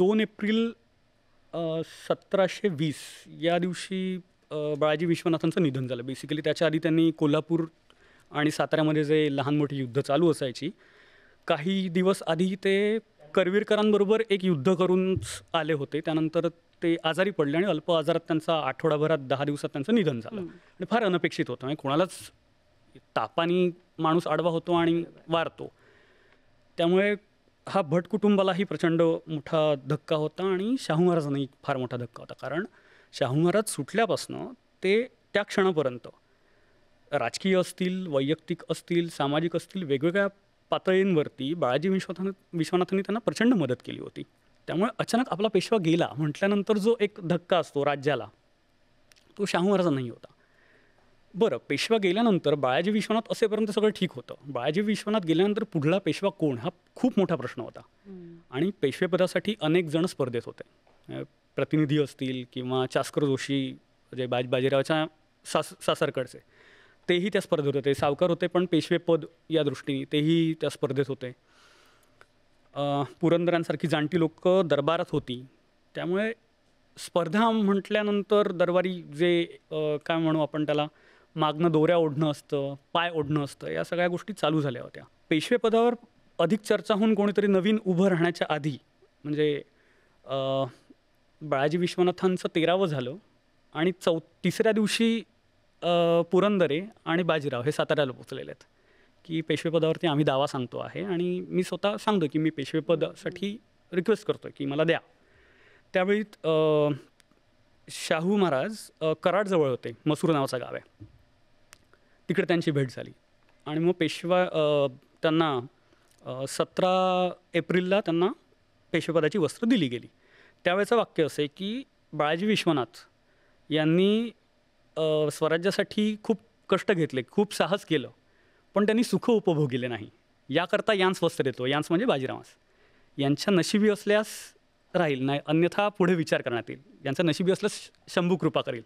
2 April 1720 या दिवशी बाळाजी विश्वनाथांचं निधन झालं. बेसिकली त्याच्या आधी त्यांनी कोल्हापूर आणि साताऱ्यामध्ये जे लहान मोठी युद्ध चालू असायची, काही दिवस आधी ते करवीरकरांबरोबर एक युद्ध करून आले होते. त्यानंतर ते आजारी पडले आणि अल्प आजारात त्यांचा आठवडाभरात 10 दिवसात त्यांचं निधन झालं. आणि फार अनपेक्षित होतं. म्हणजे कोणालाच तापानी माणूस आडवा होतो आणि वारतो. त्यामुळे हा भट कुटुंबालाही प्रचंड मोठा धक्का होता आणि शाहू महाराजांनाही फार मोठा धक्का होता. कारण शाहू महाराज सुटल्यापासनं ते त्या क्षणापर्यंत राजकीय असतील, वैयक्तिक असतील, सामाजिक असतील, वेगवेगळ्या पातळींवरती बाळाजी विश्वनाथांनी त्यांना प्रचंड मदत केली होती. त्यामुळे अचानक आपला पेशवा गेला म्हटल्यानंतर जो एक धक्का असतो राज्याला, तो शाहू महाराजांनाही होता. बरं, पेशवा गेल्यानंतर बाळाजी विश्वनाथ असेपर्यंत सगळं ठीक होतं. बाळाजी विश्वनाथ गेल्यानंतर पुढला पेशवा कोण, हा खूप मोठा प्रश्न होता. आणि पेशवेपदासाठी अनेक जण स्पर्धेत होते. प्रतिनिधी असतील किंवा चास्कर जोशी, जे बाजीरावाच्या सासरकडचे, तेही त्या स्पर्धेत होते. सावकार होते पण पेशवेपद या दृष्टीने तेही त्या स्पर्धेत होते. पुरंदरांसारखी जाणती लोक दरबारात होती. त्यामुळे स्पर्धा म्हटल्यानंतर दरबारी जे काय म्हणू आपण त्याला, मागणं दोऱ्या ओढणं असतं, पाय ओढणं असतं, या सगळ्या गोष्टी चालू झाल्या होत्या. पेशवेपदावर अधिक चर्चा होऊन कोणीतरी नवीन उभं राहण्याच्या आधी, म्हणजे बाळाजी विश्वनाथांचं 13वं झालं आणि तिसऱ्या दिवशी पुरंदरे आणि बाजीराव हे साताऱ्याला पोचलेले आहेत की पेशवेपदावरती आम्ही दावा सांगतो आहे आणि मी स्वतः सांगतो की मी पेशवेपदासाठी रिक्वेस्ट करतो की मला द्या. त्यावेळी शाहू महाराज कराडजवळ होते. मसूर नावाचं गाव आहे, तिकडे त्यांची भेट झाली आणि मग पेशवा त्यांना 17 एप्रिलला त्यांना पेशवेपदाची वस्त्र दिली गेली. त्यावेळेचं वाक्य असे की बाळाजी विश्वनाथ यांनी स्वराज्यासाठी खूप कष्ट घेतले, खूप साहस केलं, पण त्यांनी सुख उपभोगले नाही. याकरता यांस वस्त्र देतो. यांस म्हणजे बाजीरावास. यांच्या नशिबी असल्यास राहील, नाही अन्यथा पुढे विचार करण्यात येईल. यांचा नशिबी असल्यास शंभू कृपा करेल,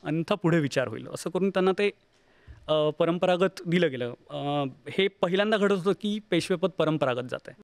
अन्यथा पुढे विचार होईल. असं करून त्यांना ते परंपरागत दिलं गेलं. हे पहिल्यांदा घडत होतं की पेशवेपद परंपरागत जात आहे.